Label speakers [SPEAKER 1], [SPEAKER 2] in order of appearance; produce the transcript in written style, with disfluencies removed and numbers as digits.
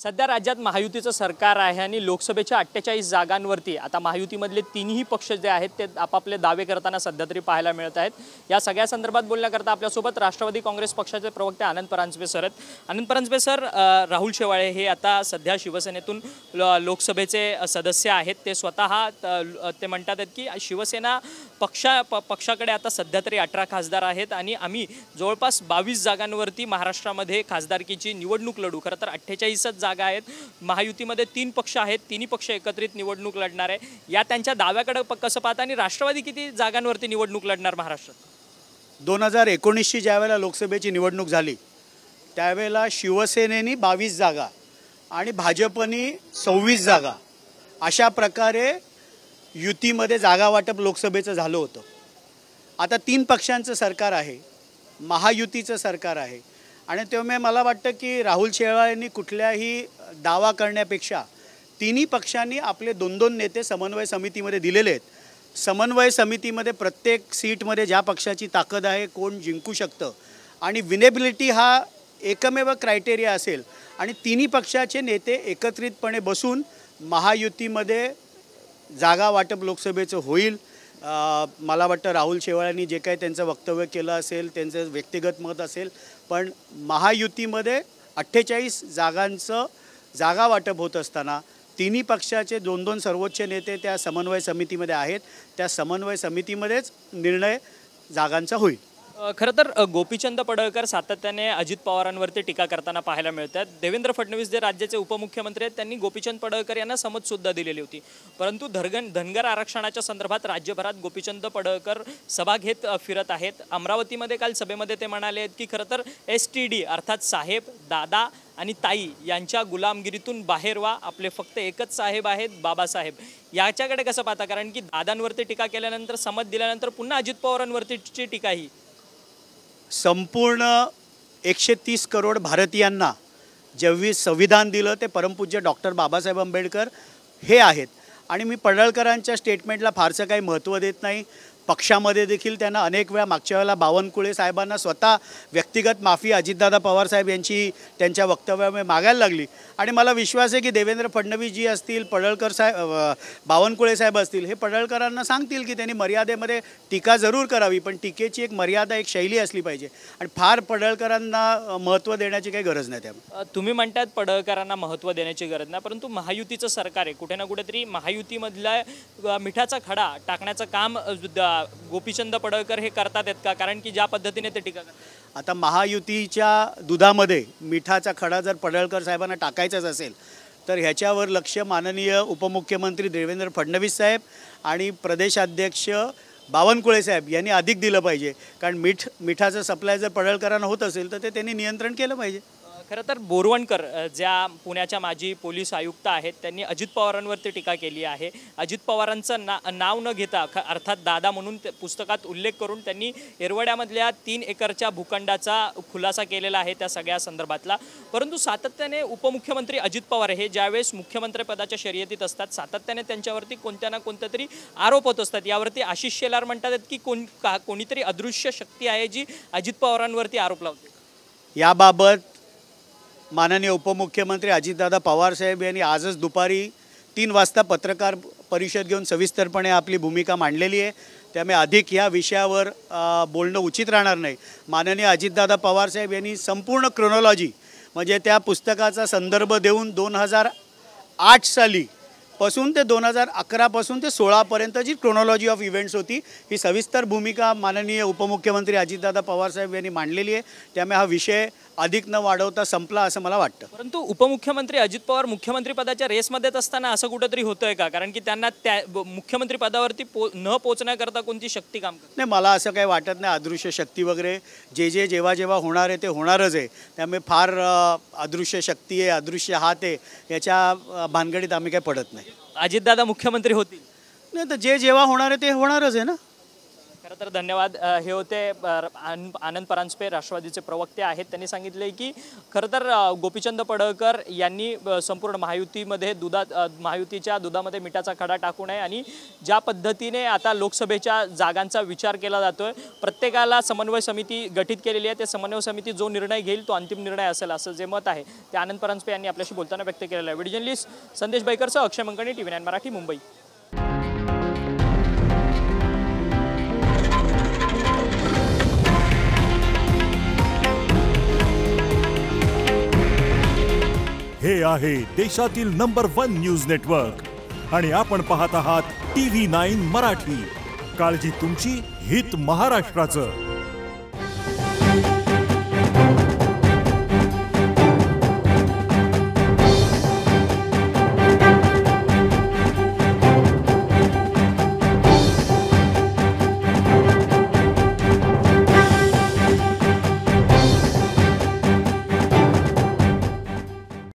[SPEAKER 1] सध्या राज्यात महायुतीचं सरकार आहे आणि लोकसभेच्या 48 जागांवरती आता महायुतीमधले तिन्ही पक्ष जे आहेत ते आपापले दावे करताना सध्या तरी पाहायला मिळत आहेत। या सगळ्या संदर्भात बोलण्याकरता आपल्यासोबत राष्ट्रवादी काँग्रेस पक्षाचे प्रवक्ते आनंद परांजपे सर आहेत। आनंद परांजपे सर, राहुल शेवाळे हे आता सध्या शिवसेनेतून लोकसभेचे सदस्य आहेत। ते स्वतः ते म्हणतात की शिवसेना पक्षाकडे आता सध्या तरी 18 खासदार आहेत आणि आम्ही जवळपास 22 जागांवरती महाराष्ट्रामध्ये खासदारकीची निवडणूक लढू। खरं तर 48 जागा आहेत। महायुतीमध्ये 3 पक्ष आहेत, तिन्ही पक्ष एकत्रित निवडणूक लढणार आहे। या त्यांच्या दाव्याकडे कसं पाहता आणि राष्ट्रवादी किती जागांवरती निवडणूक लढणार महाराष्ट्रात?
[SPEAKER 2] 2019 ची ज्यावेळेला लोकसभेची निवडणूक झाली त्यावेळेला शिवसेनेने 22 जागा आणि भाजपने 26 जागा अशा प्रकारे युतीमध्ये जागा वाटप लोकसभेचं झालं होतं। आता 3 पक्षांचं सरकार आहे, महायुतीचं सरकार आहे आणि त्यामुळे मला वाटतं की राहुल शेवाळेंनी कुठल्याही दावा करण्यापेक्षा तिन्ही पक्षांनी आपले 2-2 नेते समन्वय समितीमध्ये दिलेले आहेत। समन्वय समितीमध्ये प्रत्येक सीटमध्ये ज्या पक्षाची ताकद आहे, कोण जिंकू शकतं आणि विनेबिलिटी हा एकमेव क्रायटेरिया असेल आणि तिन्ही पक्षाचे नेते एकत्रितपणे बसून महायुतीमध्ये जागा वाटप लोकसभेचं होईल। मला वाटतं राहुल शेवाळेंनी जे काही त्यांचं वक्तव्य केलं असेल, त्यांचं व्यक्तिगत मत असेल, पण महायुतीमध्ये 48 जागांचं जागा वाटप होत असताना तिन्ही पक्षाचे 2-2 सर्वोच्च नेते त्या समन्वय समितीमध्ये आहेत। त्या समन्वय समितीमध्येच निर्णय जागांचा होईल।
[SPEAKER 1] खरं तर गोपीचंद पडळकर सातत्याने अजित पवारांवरती टीका करताना पाहायला मिळतात। देवेंद्र फडणवीस जे राज्याचे उपमुख्यमंत्री आहेत त्यांनी गोपीचंद पडळकर यांना समजसुद्धा दिलेली होती, परंतु धनगर आरक्षणाच्या संदर्भात राज्यभरात गोपीचंद पडळकर सभा घेत फिरत आहेत। अमरावतीमध्ये काल सभेमध्ये ते म्हणाले आहेत की खरं तर STD अर्थात साहेब, दादा आणि ताई यांच्या गुलामगिरीतून बाहेर व्हा, आपले फक्त एकच साहेब आहेत, बाबासाहेब। याच्याकडे कसं पाहता? कारण की दादांवरती टीका केल्यानंतर, समज दिल्यानंतर पुन्हा अजित पवारांवरतीची टीका ही
[SPEAKER 2] संपूर्ण 130 करोड भारतीयांना जेव्हा संविधान दिलं ते परमपूज्य डॉक्टर बाबासाहेब आंबेडकर हे आहेत आणि मी पडळकरांच्या स्टेटमेंटला फारसं काही महत्त्व देत नाही। पक्षामध्ये देखील त्यांना अनेक वेळा मागच्या वेळेला बावनकुळे साहेबांना स्वतः व्यक्तिगत माफी अजितदादा पवार साहेब यांची त्यांच्या वक्तव्यामुळे मागायला लागली आणि मला विश्वास आहे की देवेंद्र फडणवीस जी असतील, पडळकर साहेब, बावनकुळे साहेब असतील, हे पडळकरांना सांगतील की त्यांनी मर्यादेमध्ये टीका जरूर करावी, पण टीकेची एक मर्यादा, एक शैली असली पाहिजे आणि फार पडळकरांना महत्त्व देण्याची काही गरज नाही। त्यामुळे
[SPEAKER 1] तुम्ही म्हणतात पडळकरांना महत्त्व देण्याची गरज नाही, परंतु महायुतीचं सरकार आहे, कुठे ना कुठेतरी महायुतीमधला मिठाचा खडा टाकण्याचं काम गोपीचंद पडळकर हे करतात आहेत का? कारण की ज्या पद्धतीने ते टीका करतात।
[SPEAKER 2] आता महायुतीच्या दुधामध्ये मिठाचा खडा जर पडळकर साहेबांना टाकायचाच असेल तर ह्याच्यावर लक्ष माननीय उपमुख्यमंत्री देवेंद्र फडणवीस साहेब आणि प्रदेशाध्यक्ष बावनकुळे साहेब यांनी अधिक दिलं पाहिजे, कारण मिठाचं सप्लाय जर पडळकरांना होत असेल तर ते त्यांनी नियंत्रण केलं पाहिजे।
[SPEAKER 1] खरं तर बोरवणकर ज्या पुण्याच्या माजी पोलीस आयुक्त आहेत त्यांनी अजित पवारांवरती टीका केली आहे। अजित पवारांचं नाव न घेता अर्थात दादा म्हणून पुस्तकात उल्लेख करून त्यांनी येरवड्यामधल्या 3 एकरच्या भूखंडाचा खुलासा केलेला आहे त्या सगळ्या संदर्भातला। परंतु सातत्याने उपमुख्यमंत्री अजित पवार हे ज्यावेळेस मुख्यमंत्रीपदाच्या शर्यतीत असतात सातत्याने त्यांच्यावरती कोणत्या ना कोणत्या तरी आरोप होत असतात। यावरती आशिष शेलार म्हणतात की कोणीतरी अदृश्य शक्ती आहे जी अजित पवारांवरती आरोप लावते।
[SPEAKER 2] याबाबत माननीय उपमुख्यमंत्री अजितदादा पवार साहेब यांनी आजच दुपारी 3 वाजता पत्रकार परिषद घेऊन सविस्तरपणे आपली भूमिका मांडलेली आहे, त्यामुळे अधिक या विषयावर बोलणं उचित राहणार नाही। माननीय अजितदादा पवार साहेब यांनी संपूर्ण क्रोनॉलॉजी म्हणजे त्या पुस्तकाचा संदर्भ देऊन 2008 साली पासून ते 2011 पासून ते 16 पर्यंत जी क्रोनॉलॉजी ऑफ इव्हेंट्स होती ही सविस्तर भूमिका माननीय उपमुख्यमंत्री अजितदादा पवार साहेब यांनी मांडलेली आहे, त्यामुळे हा विषय अधिक न वाढवता संपला असं मला वाटतं।
[SPEAKER 1] परंतु उपमुख्यमंत्री अजित पवार मुख्यमंत्रीपदाच्या रेसमध्येच असताना असं कुठंतरी होतंय का? कारण की त्यांना त्या मुख्यमंत्रीपदावरती न पोहोचण्याकरता कोणती शक्ती काम करते?
[SPEAKER 2] नाही, मला असं काही वाटत नाही। अदृश्य शक्ती वगैरे जेव्हा होणार आहे ते होणारच आहे, त्यामुळे फार अदृश्य शक्ती आहे, अदृश्य हात आहे याच्या भानगडीत आम्ही काही पडत नाही।
[SPEAKER 1] अजितदादा मुख्यमंत्री होतील
[SPEAKER 2] नाही तर जेव्हा होणार आहे ते होणारच आहे ना।
[SPEAKER 1] खरं तर धन्यवाद. हे होते आनंद परांजपे, राष्ट्रवादीचे प्रवक्ते आहेत. त्यांनी सांगितले की खरं तर गोपीचंद पडळकर यांनी संपूर्ण महायुतीमध्ये महायुतीच्या दुधामध्ये मिठाचा खडा टाकू नये आणि ज्या पद्धतीने आता लोकसभेच्या जागांचा विचार केला जातोय, प्रत्येकाला समन्वय समिती गठीत केलेली आहे. ते समन्वय समिती जो निर्णय घेईल तो अंतिम निर्णय असेल असं जे मत आहे ते आनंद परांजपे यांनी आपल्याशी बोलताना व्यक्त केलेलं आहे. व्हिडिओ जर्नलिस्ट संदेश बैकरसह अक्षय मंकणी, TV9 मराठी, मुंबई.
[SPEAKER 3] हे आहे देशातील नंबर 1 न्यूज नेटवर्क आणि आपण पाहत आहात TV9 मराठी. काळजी तुमची, हित महाराष्ट्राचं.